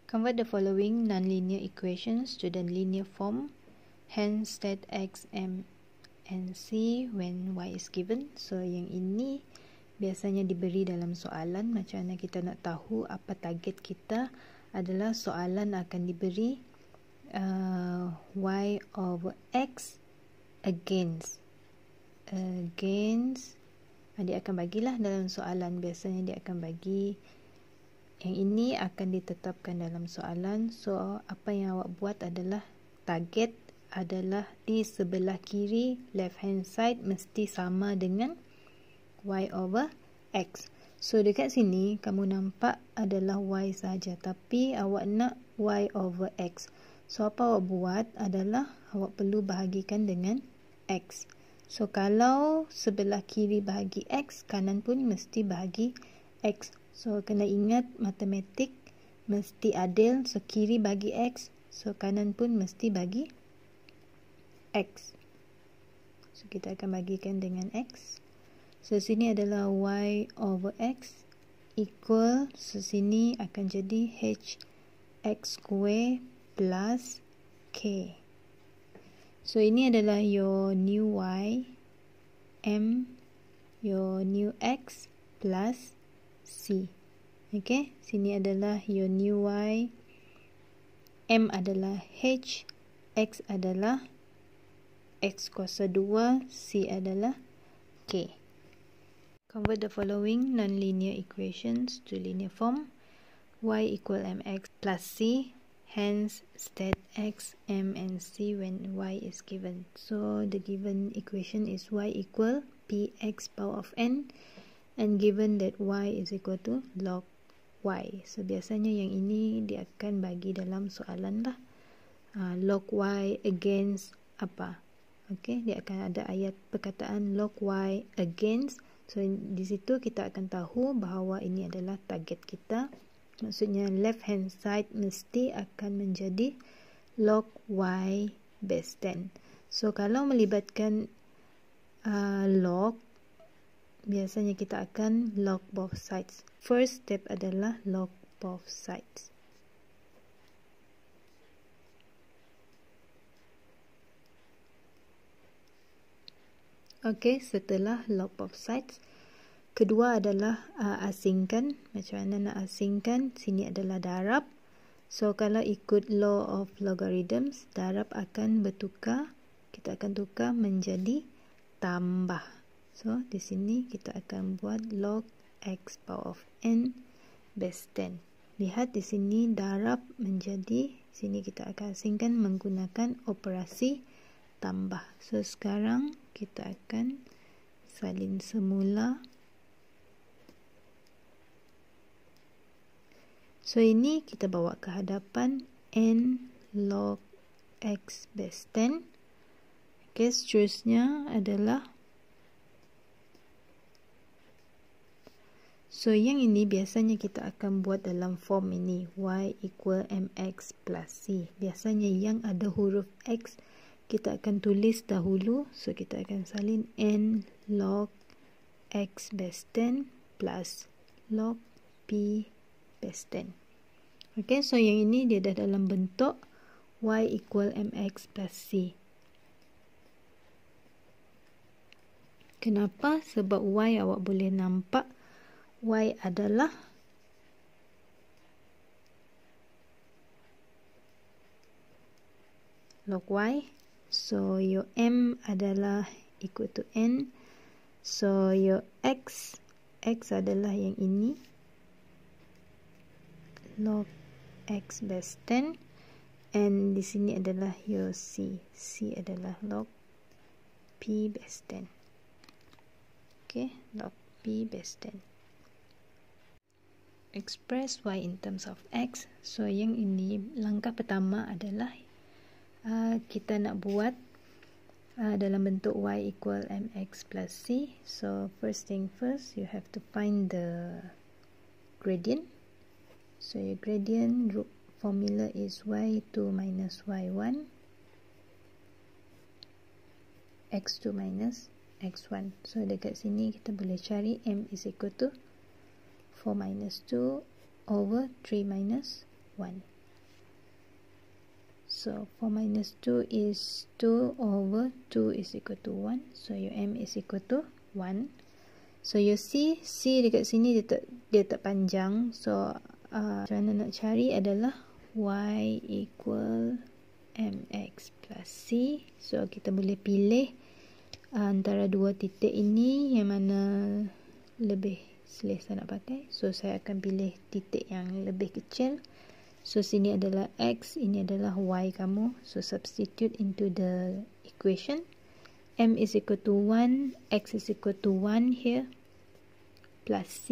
Convert the following nonlinear equations to the linear form. Hence, state x, m, and c when y is given. So, yang ini biasanya diberi dalam soalan. Macam mana kita nak tahu apa target kita adalah soalan akan diberi y over x against. Dia akan bagilah dalam soalan. Biasanya dia akan bagi. Yang ini akan ditetapkan dalam soalan. So, apa yang awak buat adalah target adalah di sebelah kiri left hand side mesti sama dengan y over x. So, dekat sini kamu nampak adalah y saja, tapi awak nak y over x. So, apa awak buat adalah awak perlu bahagikan dengan x. So, kalau sebelah kiri bahagi x, kanan pun mesti bahagi x. So, kena ingat matematik mesti adil. So, kiri bagi x. So, kanan pun mesti bagi x. So, kita akan bagikan dengan x. So, sini adalah y over x equal. So, sini akan jadi h x square plus k. So, ini adalah your new y, m, your new x plus c. Okay, sini adalah your new y, m adalah h, x adalah x kuasa 2, c adalah k. Convert the following nonlinear equations to linear form. Y equal mx plus c. Hence, state x, m, and c when y is given. So, the given equation is y equal px power of n. And given that y is equal to log y. So, biasanya yang ini dia akan bagi dalam soalan lah. Log y against apa? Okay, dia akan ada ayat perkataan log y against. So, di situ kita akan tahu bahawa ini adalah target kita. Maksudnya left hand side mesti akan menjadi log y base 10. So, kalau melibatkan log, biasanya kita akan log both sides. First step adalah log both sides. Okay, setelah log both sides, kedua adalah asingkan. Macam mana nak asingkan? Sini adalah darab. So, kalau ikut law of logarithms, darab akan bertukar. Kita akan tukar menjadi tambah. So, di sini kita akan buat log x power of n base 10. Lihat di sini darab menjadi, sini kita akan asingkan menggunakan operasi tambah. So, sekarang kita akan salin semula. So, ini kita bawa ke hadapan n log x base 10. Okay, seterusnya adalah, so yang ini biasanya kita akan buat dalam form ini, y equal mx plus c. Biasanya yang ada huruf x kita akan tulis dahulu. So, kita akan salin n log x base 10 plus log p base 10. Okay, so yang ini dia dah dalam bentuk y equal mx plus c. Kenapa? Sebab y awak boleh nampak y adalah log y. So, your m adalah equal to n. So, your x adalah yang ini. Log x base 10. And di sini adalah your c. C adalah log p base 10. Okay, log p base 10. Express y in terms of x. So, yang ini langkah pertama adalah kita nak buat dalam bentuk y equal mx plus c. So, first thing first, you have to find the gradient. So, your gradient formula is y2 minus y1 x2 minus x1. So, dekat sini kita boleh cari m is equal to 4 minus 2 over 3 minus 1. So 4 minus 2 is 2 over 2 is equal to 1. So your M is equal to 1. So you see, C dekat sini dia tak panjang. So macam mana nak cari adalah Y equal MX plus C. So kita boleh pilih antara dua titik ini yang mana lebih selesa nak pakai. So saya akan pilih titik yang lebih kecil. So sini adalah X, ini adalah Y kamu. So substitute into the equation. M is equal to 1, X is equal to 1 here, plus C.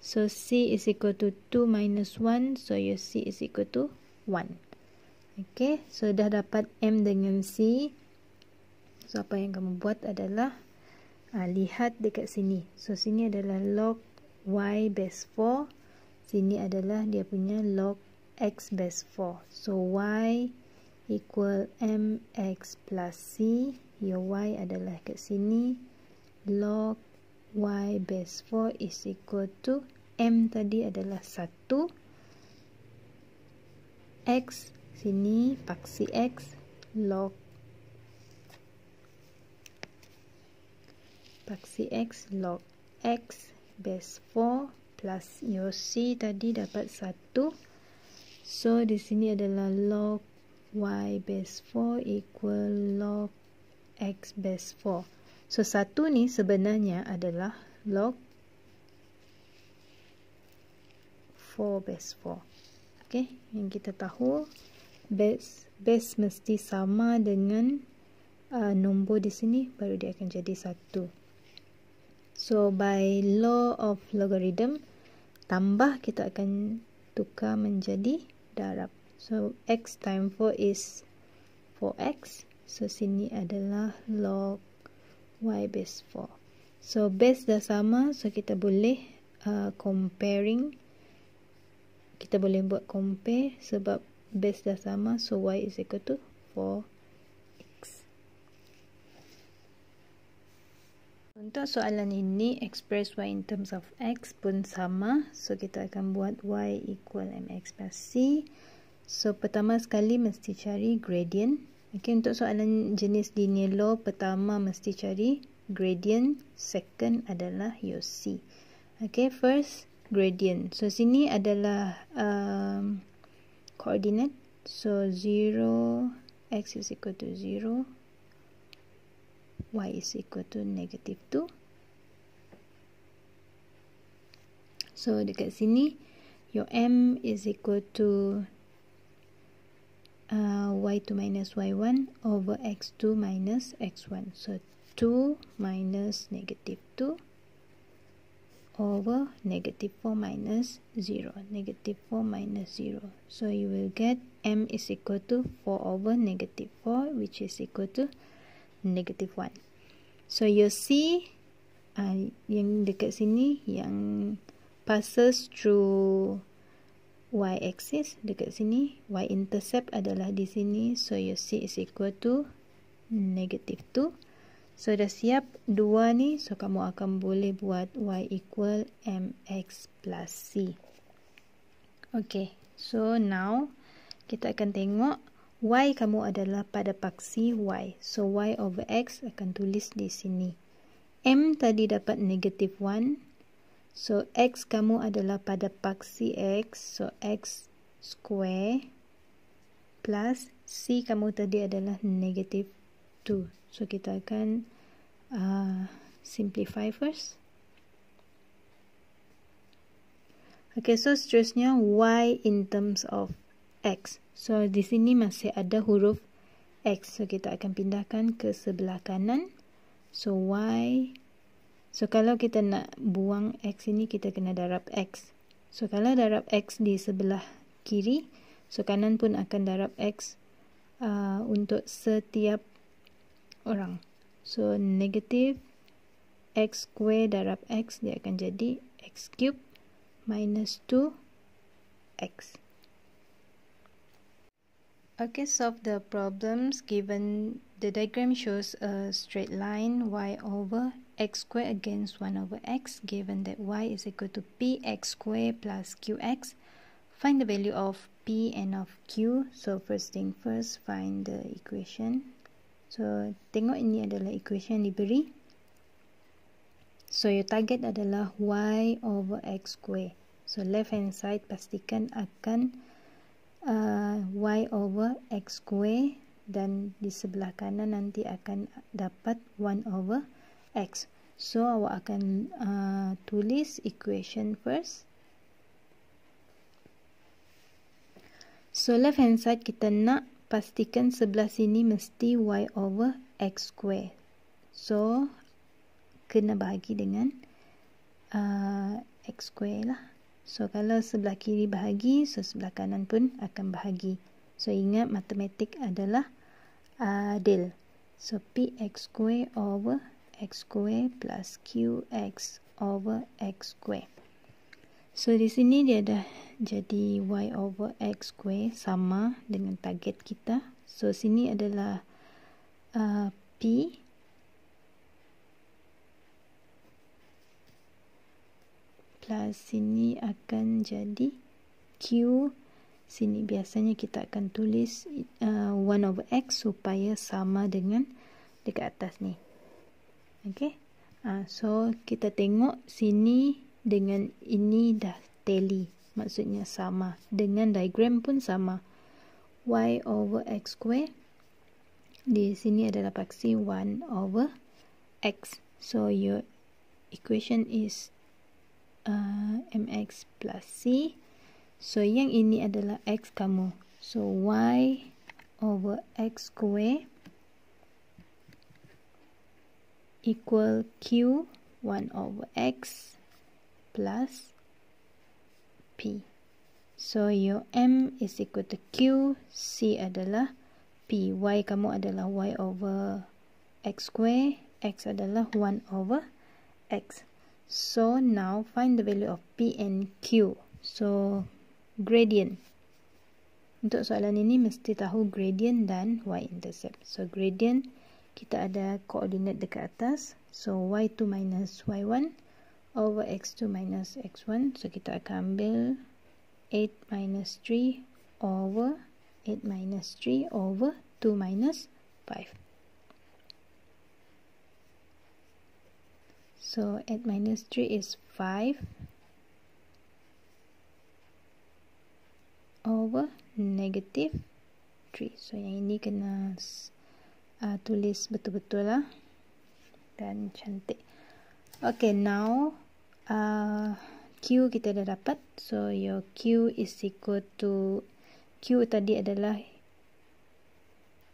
So C is equal to 2 minus 1, so your C is equal to 1. Okay, so dah dapat M dengan C. So apa yang kamu buat adalah lihat dekat sini. So sini adalah log Y base 4. Sini adalah dia punya log X base 4. So Y equal MX plus C. Your Y adalah kat sini. Log Y base 4 is equal to M tadi adalah 1. X sini paksi X log paksi X log X base 4 plus your C tadi dapat 1. So di sini adalah log Y base 4 equal log X base 4. So 1 ni sebenarnya adalah log 4 base 4. Okay, yang kita tahu base mesti sama dengan nombor di sini baru dia akan jadi 1. So by law of logarithm, tambah kita akan tukar menjadi darab. So X times 4 is 4X. So sini adalah log Y base 4. So base dah sama, so kita boleh comparing. Kita boleh buat compare sebab base dah sama, so Y is equal to 4X. Untuk soalan ini, express Y in terms of X pun sama. So kita akan buat Y equal MX plus C. So pertama sekali mesti cari gradient. Okay, untuk soalan jenis linear law, pertama mesti cari gradient, second adalah your C. Okay, first gradient. So sini adalah coordinate. So 0, X is equal to 0, Y is equal to negative 2. So dekat sini, your M is equal to y2 minus y1 over x2 minus x1. So 2 minus negative 2 over negative 4 minus 0. Negative 4 minus 0. So you will get M is equal to 4 over negative 4, which is equal to negative 1. So you see yang dekat sini yang passes through y-axis dekat sini, y-intercept adalah di sini, so your C is equal to negative 2. So dah siap 2 ni, so kamu akan boleh buat Y equal MX plus C. Okay, so now kita akan tengok Y kamu adalah pada paksi Y, so Y over X akan tulis di sini. M tadi dapat negative 1. So, X kamu adalah pada paksi X. So, X square plus C kamu tadi adalah negative 2. So, kita akan simplify first. Okay, so seterusnya Y in terms of X. So, di sini masih ada huruf X. So, kita akan pindahkan ke sebelah kanan. So, Y. So, kalau kita nak buang X ini, kita kena darab X. So, kalau darab X di sebelah kiri, so kanan pun akan darab X untuk setiap orang. So, negative X square darab X, dia akan jadi X cube minus 2X. Okay, solve the problems given. The diagram shows a straight line y over x square against 1 over x, given that y is equal to px square plus qx. Find the value of P and of Q. So first thing first, find the equation. So tengok ini adalah equation yang diberi. So your target adalah Y over X square. So left hand side pastikan akan Y over X square, dan di sebelah kanan nanti akan dapat 1 over X. So awak akan tulis equation first. So left hand side kita nak pastikan sebelah sini mesti Y over X square. So kena bahagi dengan X square lah. So kalau sebelah kiri bahagi, so sebelah kanan pun akan bahagi. So ingat matematik adalah adil. So Px square over X square plus Qx over X square. So di sini dia dah jadi Y over X square sama dengan target kita. So sini adalah P plus sini akan jadi Q. Sini biasanya kita akan tulis 1 over X supaya sama dengan dekat atas ni. Okay. So kita tengok sini dengan ini dah tally, maksudnya sama. Dengan diagram pun sama. Y over X square di sini adalah paksi 1 over X. So your equation is mx plus c. So yang ini adalah X kamu. So Y over X square equal Q 1 over X plus P. So your M is equal to Q, C adalah P, Y kamu adalah Y over X square, X adalah 1 over X. So now find the value of P and Q. So gradient. Untuk soalan ini mesti tahu gradient dan y-intercept. So gradient kita ada koordinat dekat atas. So y2 minus y1 over x2 minus x1. So kita akan ambil 8 minus 3 over 8 minus 3 over 2 minus 5. So 8 minus 3 is 5 over negative 3. So yang ini kena tulis betul-betul lah dan cantik. Okay, now Q kita dah dapat. So your Q is equal to, Q tadi adalah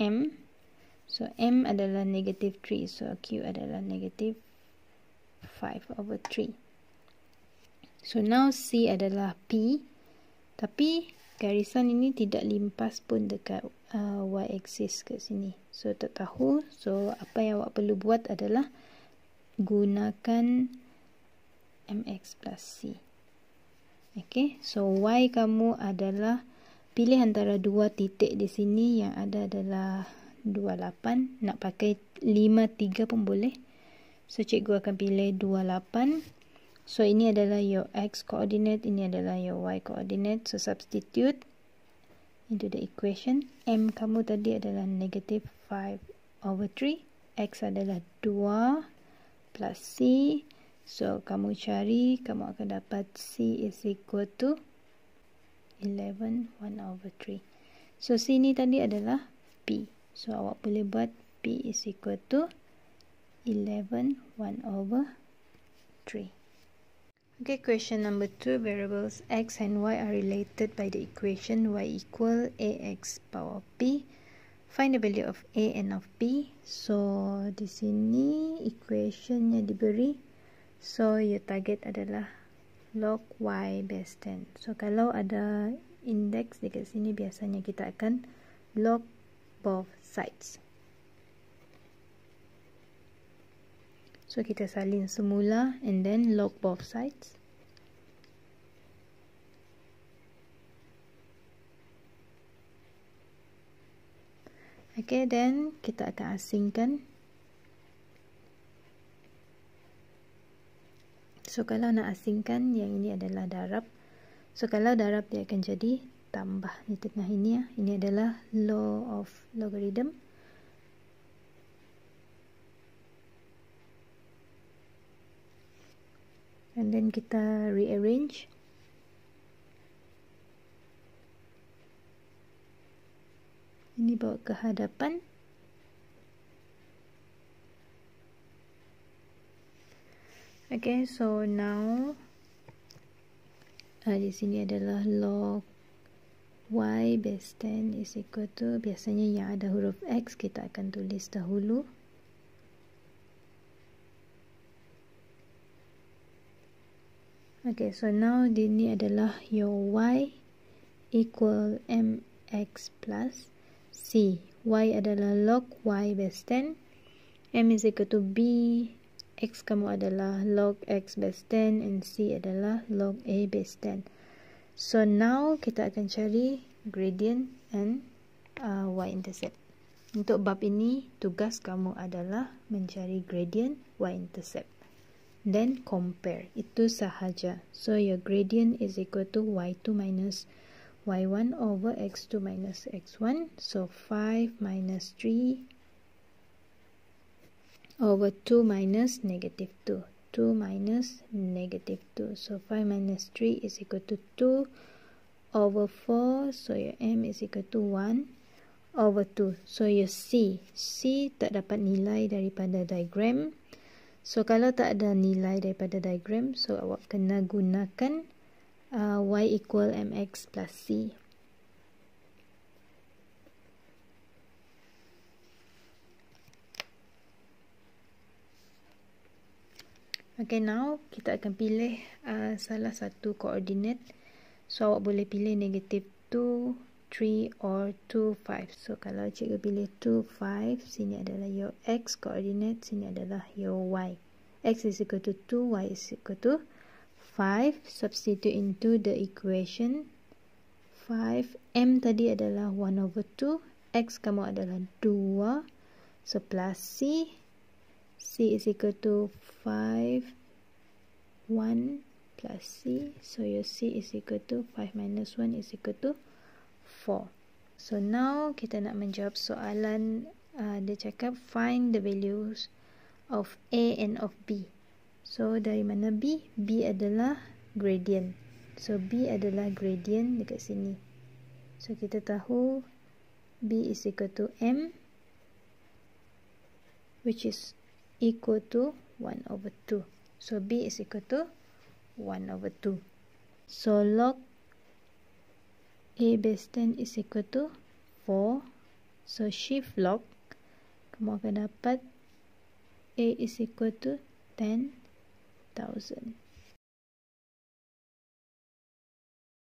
M. So M adalah negative 3. So Q adalah negative 5 over 3. So now C adalah P. Tapi garisan ini tidak limpas pun dekat y-axis kat sini. So tak tahu. So apa yang awak perlu buat adalah gunakan mx plus c. Okay. So y kamu adalah pilih antara dua titik di sini, yang ada adalah 28. Nak pakai 53 pun boleh. So cikgu akan pilih 28. So ini adalah your x coordinate, ini adalah your y coordinate. So substitute into the equation. M kamu tadi adalah negative 5 over 3. X adalah 2 plus c. So kamu cari, kamu akan dapat c is equal to 11 1 over 3. So c ni tadi adalah p. So awak boleh buat p is equal to 11 1 over 3. Okay, question number 2. Variables x and y are related by the equation y equal ax power p. Find the value of a and of p. So di sini equationnya diberi. So your target adalah log y base 10. So kalau ada index dekat sini, biasanya kita akan log both sides. So kita salin semula and then log both sides. Okay, then kita akan asingkan. So kalau nak asingkan, yang ini adalah darab. So kalau darab dia akan jadi tambah di tengah ini ya. Ini adalah law of logarithm. And then kita rearrange. Ini bawa ke hadapan. Okay, so now di sini adalah log y base 10 is equal to, biasanya yang ada huruf x kita akan tulis dahulu. Okay, so now ini adalah your y equal mx plus c. Y adalah log y base 10. M is equal to b. X kamu adalah log x base 10 and c adalah log a base 10. So now kita akan cari gradient and y-intercept. Untuk bab ini tugas kamu adalah mencari gradient y-intercept. Then compare. Itu sahaja. So your gradient is equal to y2 minus y1 over x2 minus x1. So 5 minus 3 over 2 minus negative 2. 2 minus negative 2. So 5 minus 3 is equal to 2 over 4. So your m is equal to 1 over 2. So your c tak dapat nilai daripada diagram. So kalau tak ada nilai daripada diagram, so awak kena gunakan y equal mx plus c. Okay, now kita akan pilih salah satu koordinat. So awak boleh pilih negative 2, 3 or 2, 5. So kalau cikgu pilih 2, 5, sini adalah your x coordinate, sini adalah your y. X is equal to 2, y is equal to 5. Substitute into the equation. 5, m tadi adalah 1 over 2. X kamu adalah 2. So plus c. C is equal to 5, 1 plus c. So your c is equal to 5 minus 1 is equal to 4. So now kita nak menjawab soalan. Dia cakap find the values of a and of b. So dari mana b? B adalah gradient. So b adalah gradient dekat sini. So kita tahu b is equal to m, which is equal to 1 over 2. So b is equal to 1 over 2. So log a base 10 is equal to 4. So shift log, kamu akan dapat a is equal to 10,000.